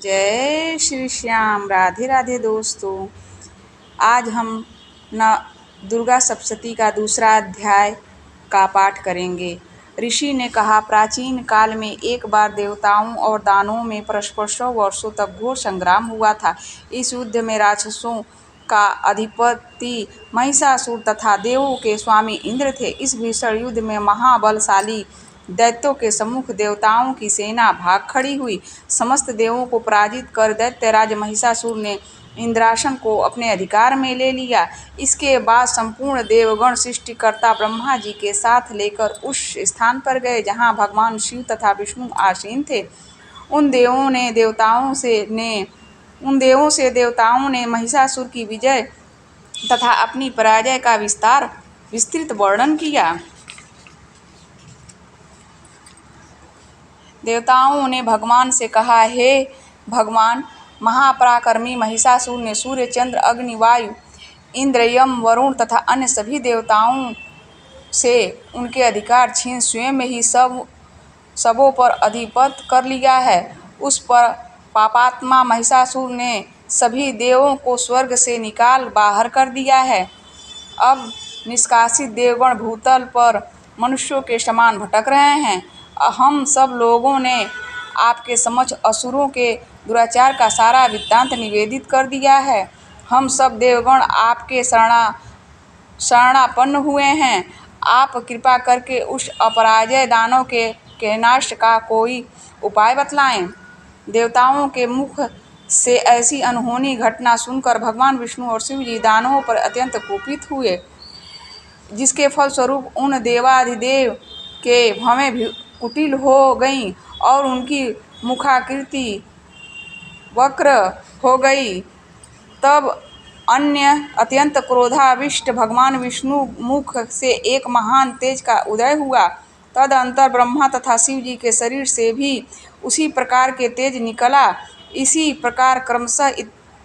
जय श्री श्याम। राधे राधे दोस्तों। आज हम न दुर्गा सप्तशती का दूसरा अध्याय का पाठ करेंगे। ऋषि ने कहा, प्राचीन काल में एक बार देवताओं और दानवों में परस्पर 100 वर्षों तक घोर संग्राम हुआ था। इस युद्ध में राक्षसों का अधिपति महिषासुर तथा देवों के स्वामी इंद्र थे। इस भीषण युद्ध में महाबलशाली दैत्यों के सम्मुख देवताओं की सेना भाग खड़ी हुई। समस्त देवों को पराजित कर दैत्यराज महिषासुर ने इंद्रासन को अपने अधिकार में ले लिया। इसके बाद संपूर्ण देवगण सृष्टिकर्ता ब्रह्मा जी के साथ लेकर उस स्थान पर गए जहाँ भगवान शिव तथा विष्णु आसीन थे। उन देवों से देवताओं ने महिषासुर की विजय तथा अपनी पराजय का विस्तृत वर्णन किया। देवताओं ने भगवान से कहा, हे भगवान, महापराक्रमी महिषासुर ने सूर्य, चंद्र, अग्नि, वायु, इंद्र, यम, वरुण तथा अन्य सभी देवताओं से उनके अधिकार छीन स्वयं ही सबों पर अधिपत्य कर लिया है। उस पर पापात्मा महिषासुर ने सभी देवों को स्वर्ग से निकाल बाहर कर दिया है। अब निष्कासित देवगण भूतल पर मनुष्यों के समान भटक रहे हैं। हम सब लोगों ने आपके समक्ष असुरों के दुराचार का सारा वृत्तांत निवेदित कर दिया है। हम सब देवगण आपके शरणापन्न हुए हैं। आप कृपा करके उस अपराजय दानव के नाश का कोई उपाय बतलाएं। देवताओं के मुख से ऐसी अनहोनी घटना सुनकर भगवान विष्णु और शिव जी दानवों पर अत्यंत कुपित हुए, जिसके फलस्वरूप उन देवाधिदेव के भवें कुटिल हो गईं और उनकी मुखाकृति वक्र हो गई। तब अत्यंत क्रोधाविष्ट भगवान विष्णु मुख से एक महान तेज का उदय हुआ। तदंतर ब्रह्मा तथा शिव जी के शरीर से भी उसी प्रकार के तेज निकला। इसी प्रकार क्रमशः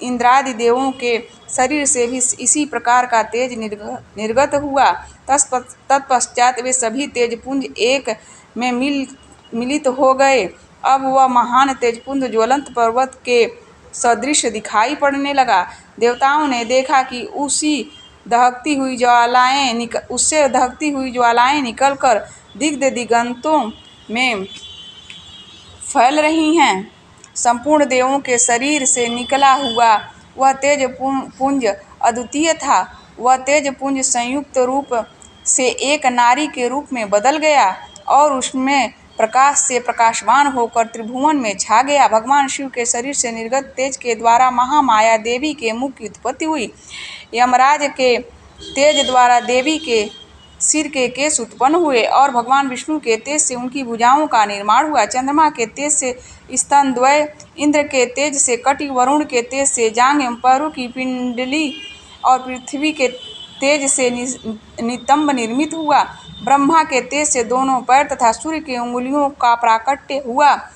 इंद्रादि देवों के शरीर से भी इसी प्रकार का तेज निर्गत हुआ। तत्पश्चात वे सभी तेजपुंज एक में मिलित हो गए। अब वह महान तेजपुंज ज्वलंत पर्वत के सदृश दिखाई पड़ने लगा। देवताओं ने देखा कि उससे दहकती हुई ज्वालाएं निकलकर दिगंतों में फैल रही हैं। संपूर्ण देवों के शरीर से निकला हुआ वह तेज पुंज अद्वितीय था। वह तेज पुंज संयुक्त रूप से एक नारी के रूप में बदल गया और उसमें प्रकाश से प्रकाशवान होकर त्रिभुवन में छा गया। भगवान शिव के शरीर से निर्गत तेज के द्वारा महामाया देवी के मुख की उत्पत्ति हुई। यमराज के तेज द्वारा देवी के सिर के केश उत्पन्न हुए और भगवान विष्णु के तेज से उनकी भुजाओं का निर्माण हुआ। चंद्रमा के तेज से स्तनद्वय, इंद्र के तेज से कटी, वरुण के तेज से जांघ एवं पैरों की पिंडली और पृथ्वी के तेज से नितंब निर्मित हुआ। ब्रह्मा के तेज से दोनों पैर तथा सूर्य की अंगुलियों का प्राकट्य हुआ।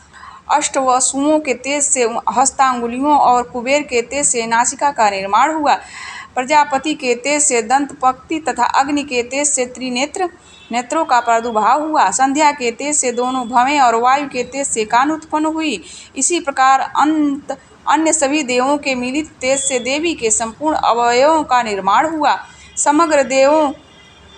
अष्टवसुओं के तेज से हस्तांगुलियों और कुबेर के तेज से नासिका का निर्माण हुआ। प्रजापति के तेज से दंत पंक्ति तथा अग्नि के तेज से नेत्रों का प्रादुर्भाव हुआ। संध्या के तेज से दोनों भवें और वायु के तेज से कान उत्पन्न हुई। इसी प्रकार अन्य सभी देवों के मिलित तेज से देवी के संपूर्ण अवयवों का निर्माण हुआ। समग्र देवों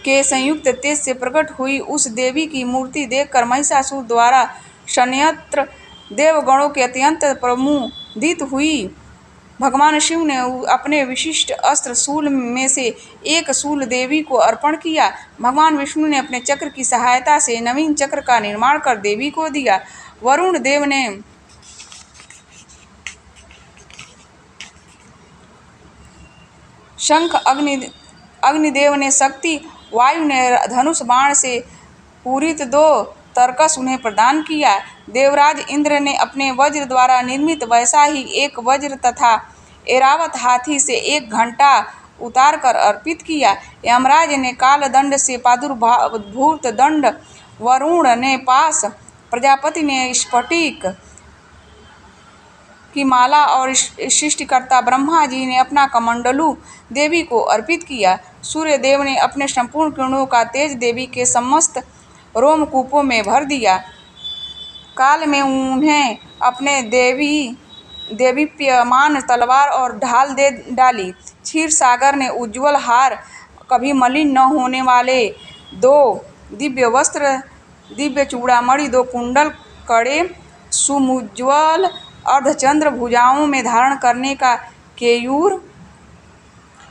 के संयुक्त तेज से प्रकट हुई उस देवी की मूर्ति देखकर महिषासुर द्वारा संयत्र देवगणों के अत्यंत प्रमुदित हुई। भगवान शिव ने अपने विशिष्ट अस्त्र शूल में से एक शूल देवी को अर्पण किया। भगवान विष्णु ने अपने चक्र की सहायता से नवीन चक्र का निर्माण कर देवी को दिया। वरुण देव ने शंख, अग्निदेव ने शक्ति, वायु ने धनुष बाण से पूरित 2 तरकस उन्हें प्रदान किया। देवराज इंद्र ने अपने वज्र द्वारा निर्मित वैसा ही एक वज्र तथा ऐरावत हाथी से एक घंटा उतार कर अर्पित किया। यमराज ने काल दंड से प्रादुर्भूत दंड, वरुण ने पाश, प्रजापति ने स्फटिक की माला और सृष्टिकर्ता ब्रह्मा जी ने अपना कमंडलू देवी को अर्पित किया। सूर्य देव ने अपने संपूर्ण किरणों का तेज देवी के समस्त रोमकूपों में भर दिया। काल में उन्हें अपने दैवी देदीप्यमान तलवार और ढाल दे डाली। क्षीर सागर ने उज्ज्वल हार, कभी मलिन न होने वाले 2 दिव्य वस्त्र, दिव्य चूड़ामणि, 2 कुंडल, कड़े, सुमुज्ज्वल अर्धचंद्र, भुजाओं में धारण करने का केयूर,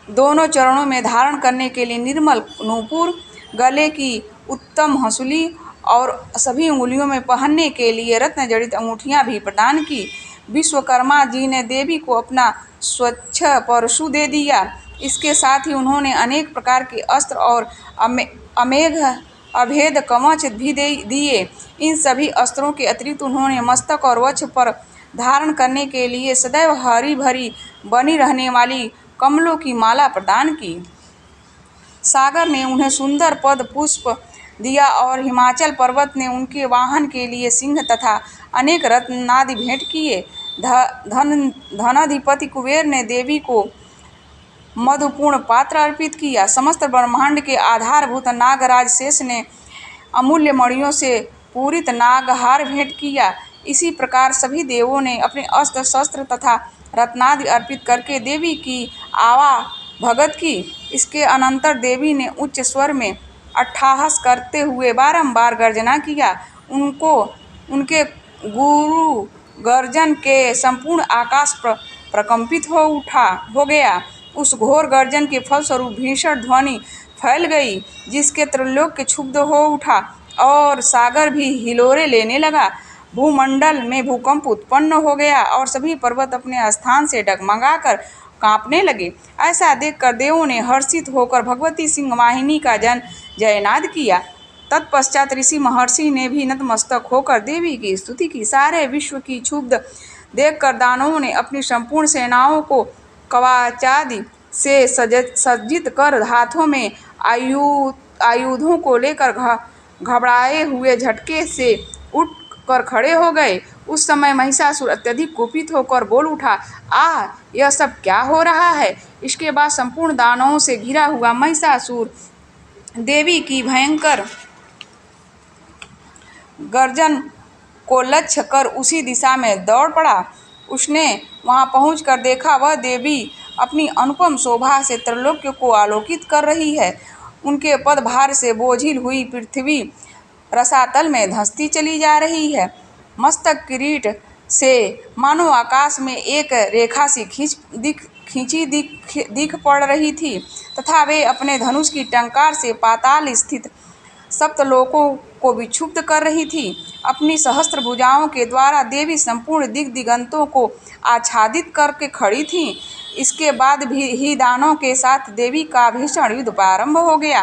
दोनों चरणों में धारण करने के लिए निर्मल नूपुर, गले की उत्तम हंसुली और सभी अंगुलियों में पहनने के लिए रत्न जड़ित अंगूठियां भी प्रदान की। विश्वकर्मा जी ने देवी को अपना स्वच्छ परशु दे दिया। इसके साथ ही उन्होंने अनेक प्रकार के अस्त्र और अभेद कवच भी दिए। इन सभी अस्त्रों के अतिरिक्त उन्होंने मस्तक और वक्ष पर धारण करने के लिए सदैव हरी भरी बनी रहने वाली कमलों की माला प्रदान की। सागर ने उन्हें सुंदर पद पुष्प दिया और हिमाचल पर्वत ने उनके वाहन के लिए सिंह तथा अनेक रत्नादि भेंट किए। धनाधिपति कुबेर ने देवी को मधुपूर्ण पात्र अर्पित किया। समस्त ब्रह्मांड के आधारभूत नागराज शेष ने अमूल्य मणियों से पूरित नागहार भेंट किया। इसी प्रकार सभी देवों ने अपने अस्त्र शस्त्र तथा रत्नादि अर्पित करके देवी की आवा भगत की। इसके अनंतर देवी ने उच्च स्वर में अट्टहास करते हुए बारंबार गर्जना किया। उनके गुरु गर्जन के संपूर्ण आकाश प्रकंपित हो गया। उस घोर गर्जन के फलस्वरूप भीषण ध्वनि फैल गई, जिसके त्रैलोक्य क्षुब्ध हो उठा और सागर भी हिलोरे लेने लगा। भूमंडल में भूकंप उत्पन्न हो गया और सभी पर्वत अपने स्थान से डगमगाकर कांपने लगे। ऐसा देखकर देवों ने हर्षित होकर भगवती सिंह वाहिनी का जयनाद किया। तत्पश्चात ऋषि महर्षि ने भी नतमस्तक होकर देवी की स्तुति की। सारे विश्व की क्षुब्ध देखकर दानवों ने अपनी संपूर्ण सेनाओं को कवचादि से सज्जित कर हाथों में आयुधों को लेकर घबराए हुए झटके से उठ कर खड़े हो गए। उस समय महिषासुर अत्यधिक कुपित होकर बोल उठा, आह, यह सब क्या हो रहा है। इसके बाद संपूर्ण दानवों से घिरा हुआ महिषासुर देवी की भयंकर गर्जन को लक्ष्य कर उसी दिशा में दौड़ पड़ा। उसने वहां पहुंचकर देखा, वह देवी अपनी अनुपम शोभा से त्रैलोक्य को आलोकित कर रही है। उनके पदभार से बोझिल हुई पृथ्वी रसातल में धंसती चली जा रही है। मस्तक किरीट से मानो आकाश में एक रेखा सी खींची दिख पड़ रही थी तथा वे अपने धनुष की टंकार से पाताल स्थित सप्तलोकों को विक्षुब्ध कर रही थी। अपनी सहस्त्र भुजाओं के द्वारा देवी संपूर्ण दिगंतों को आच्छादित करके खड़ी थी। इसके बाद भी ही दानों के साथ देवी का भीषण युद्ध प्रारंभ हो गया।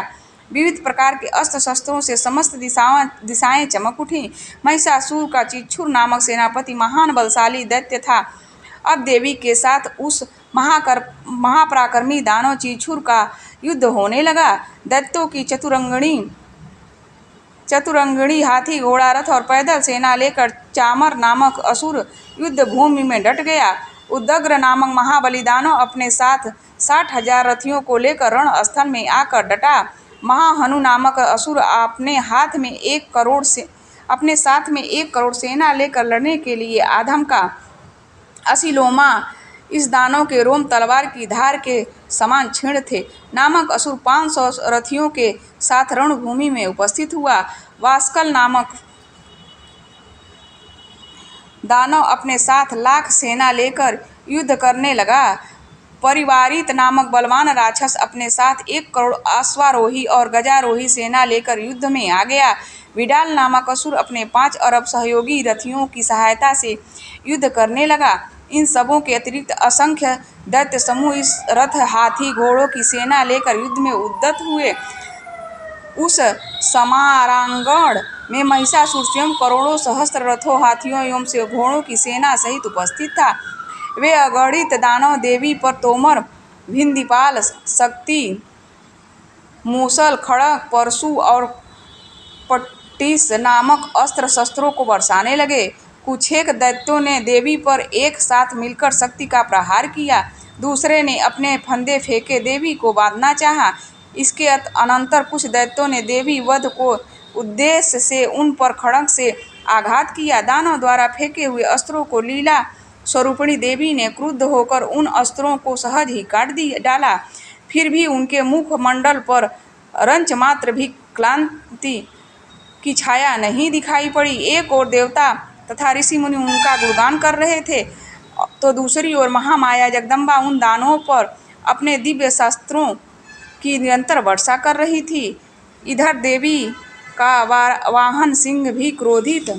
विविध प्रकार के अस्त्र शस्त्रों से समस्त दिशाएं चमक उठी। महिषासुर का चिच्छुर नामक सेनापति महान बलशाली दैत्य था। अब देवी के साथ उस महापराक्रमी दानव चिच्छुर का युद्ध होने लगा। दैत्यों की चतुरंगिणी हाथी, घोड़ा, रथ और पैदल सेना लेकर चामर नामक असुर युद्ध भूमि में डट गया। उदग्र नामक महाबली दानव अपने साथ 60,000 रथियों को लेकर रण स्थल में आकर डटा। महाहनु नामक असुर अपने साथ में 1 करोड़ सेना लेकर लड़ने के लिए आधम का। असिलोमा इस दानव के रोम तलवार की धार के समान क्षीण थे नामक असुर 500 रथियों के साथ रणभूमि में उपस्थित हुआ। वास्कल नामक दानव अपने साथ लाख सेना लेकर युद्ध करने लगा। परिवारित नामक बलवान राक्षस अपने साथ 1 करोड़ अश्वारोही और गजारोही सेना लेकर युद्ध में आ गया। विडाल नामक असुर अपने 5 अरब सहयोगी रथियों की सहायता से युद्ध करने लगा। इन सबों के अतिरिक्त असंख्य दैत्य समूह इस रथ, हाथी, घोड़ों की सेना लेकर युद्ध में उद्यत हुए। उस समारांगण में महिषासुर स्वयं करोड़ों सहस्त्र रथों, हाथियों एवं से घोड़ों की सेना सहित उपस्थित था। वे अगणित दानव देवी पर तोमर, भिंदीपाल, शक्ति, मूसल, खड़ग, परशु और पट्टिस नामक अस्त्र शस्त्रों को बरसाने लगे। कुछेक दैत्यों ने देवी पर एक साथ मिलकर शक्ति का प्रहार किया। दूसरे ने अपने फंदे फेंके देवी को बांधना चाहा। इसके अनंतर कुछ दैत्यों ने देवी वध को उद्देश्य से उन पर खड़ग से आघात किया। दानव द्वारा फेंके हुए अस्त्रों को लीला स्वरूपिणी देवी ने क्रुद्ध होकर उन अस्त्रों को सहज ही काट डाला। फिर भी उनके मुखमंडल पर रंच मात्र भी क्लांति की छाया नहीं दिखाई पड़ी। एक ओर देवता तथा ऋषि मुनि उनका गुणगान कर रहे थे, तो दूसरी ओर महामाया जगदम्बा उन दानवों पर अपने दिव्य शस्त्रों की निरंतर वर्षा कर रही थी। इधर देवी का वाहन सिंह भी क्रोधित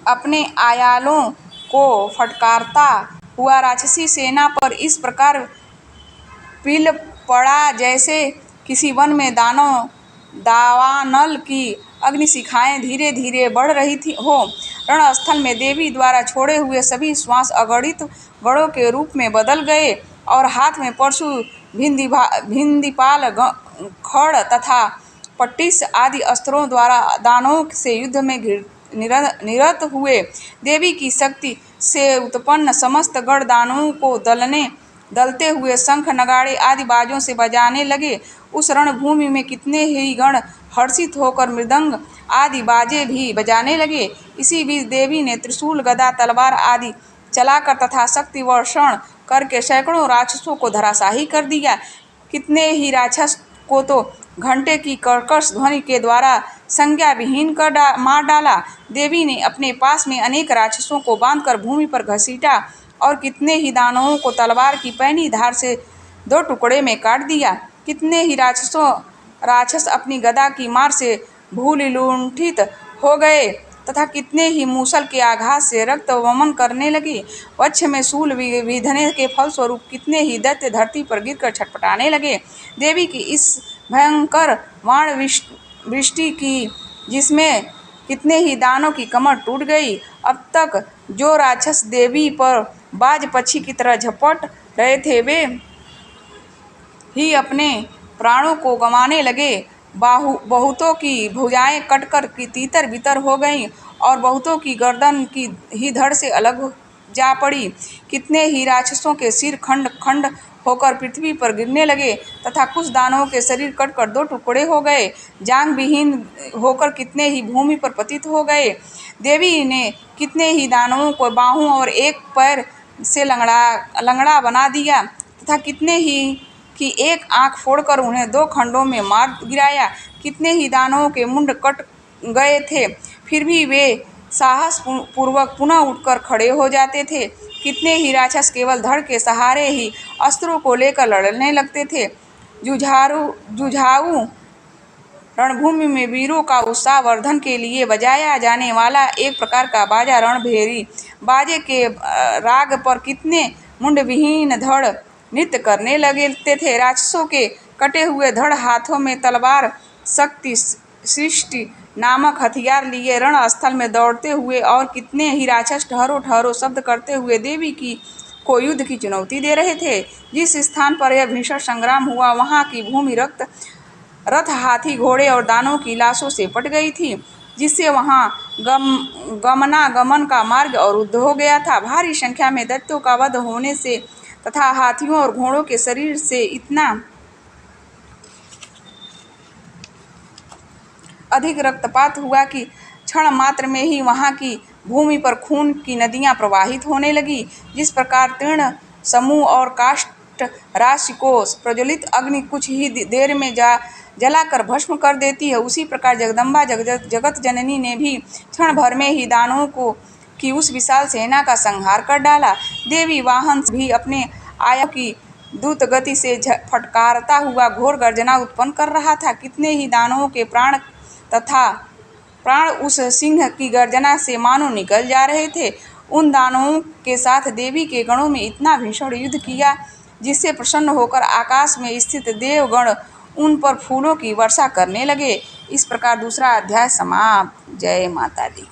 अपने आयालों को फटकारता हुआ राक्षसी सेना पर इस प्रकार पिल पड़ा जैसे किसी वन में दावानल की अग्निशिखाएं धीरे धीरे बढ़ रही थी हो। रणस्थल में देवी द्वारा छोड़े हुए सभी श्वास अगणित गणों के रूप में बदल गए और हाथ में परशु, भिंदीपाल, खड़ तथा पट्टिस आदि अस्त्रों द्वारा दानवों से युद्ध में निरत हुए। देवी की शक्ति से उत्पन्न समस्त गण दानवों को दलते हुए शंख, नगाड़े आदि बाजों से बजाने लगे। उस रणभूमि में कितने ही गण हर्षित होकर मृदंग आदि बाजे भी बजाने लगे। इसी बीच देवी ने त्रिशूल, गदा, तलवार आदि चलाकर तथा शक्ति वर्षण करके सैकड़ों राक्षसों को धराशाही कर दिया। कितने ही राक्षस को तो घंटे की कर्कश ध्वनि के द्वारा संज्ञा विहीन कर मार डाला। देवी ने अपने पास में अनेक राक्षसों को बांधकर भूमि पर घसीटा और कितने ही दानवों को तलवार की पैनी धार से 2 टुकड़े में काट दिया। कितने ही राक्षस अपनी गदा की मार से भूलुंठित हो गए तथा कितने ही मूसल के आघात से रक्त वमन करने लगे। वक्ष में शूल विंधने के फलस्वरूप कितने ही दैत्य धरती पर गिरकर छटपटाने लगे। देवी की इस भयंकर बाण वृष्टि की जिसमें कितने ही दानों की कमर टूट गई। अब तक जो राक्षस देवी पर बाज पक्षी की तरह झपट रहे थे वे ही अपने प्राणों को गंवाने लगे। बहुतों की भुजाएं कटकर तीतर बितर हो गईं और बहुतों की गर्दन की ही धड़ से अलग जा पड़ी। कितने ही राक्षसों के सिर खंड खंड होकर पृथ्वी पर गिरने लगे तथा कुछ दानवों के शरीर कटकर 2 टुकड़े हो गए। जांग विहीन होकर कितने ही भूमि पर पतित हो गए। देवी ने कितने ही दानवों को बाहों और एक पैर से लंगड़ा बना दिया तथा कितने ही की एक आंख फोड़कर उन्हें 2 खंडों में मार गिराया। कितने ही दानवों के मुंड कट गए थे, फिर भी वे साहस पूर्वक पुनः उठकर खड़े हो जाते थे। कितने ही राक्षस केवल धड़ के सहारे ही अस्त्रों को लेकर लड़ने लगते थे। जुझारू रणभूमि में वीरों का उत्साह वर्धन के लिए बजाया जाने वाला एक प्रकार का बाजा रणभेरी। बाजे के राग पर कितने मुंडविहीन धड़ नृत्य करने लगते थे। राक्षसों के कटे हुए धड़ हाथों में तलवार, शक्ति, सृष्टि नामक हथियार लिए रणस्थल में दौड़ते हुए और कितने ही राक्षस ठहरो ठहरो शब्द करते हुए देवी को युद्ध की चुनौती दे रहे थे। जिस स्थान पर यह भीषण संग्राम हुआ वहां की भूमि रथ, हाथी, घोड़े और दानवों की लाशों से पट गई थी, जिससे वहां गमनागमन का मार्ग अवरुद्ध हो गया था। भारी संख्या में दैत्यों का वध होने से तथा हाथियों और घोड़ों के शरीर से इतना अधिक रक्तपात हुआ कि क्षण मात्र में ही वहां की भूमि पर खून की नदियां प्रवाहित होने लगी। जिस प्रकार तीर्ण समूह और काष्ठ राशि को प्रज्वलित अग्नि कुछ ही देर में जलाकर भस्म कर देती है, उसी प्रकार जगदम्बा जगत जननी ने भी क्षण भर में ही दानवों की उस विशाल सेना का संहार कर डाला। देवी वाहन भी अपने आया की द्रुत गति से फटकारता हुआ घोर गर्जना उत्पन्न कर रहा था। कितने ही दानवों के प्राण उस सिंह की गर्जना से मानो निकल जा रहे थे। उन दानवों के साथ देवी के गणों में इतना भीषण युद्ध किया जिससे प्रसन्न होकर आकाश में स्थित देवगण उन पर फूलों की वर्षा करने लगे। इस प्रकार दूसरा अध्याय समाप्त। जय माता दी।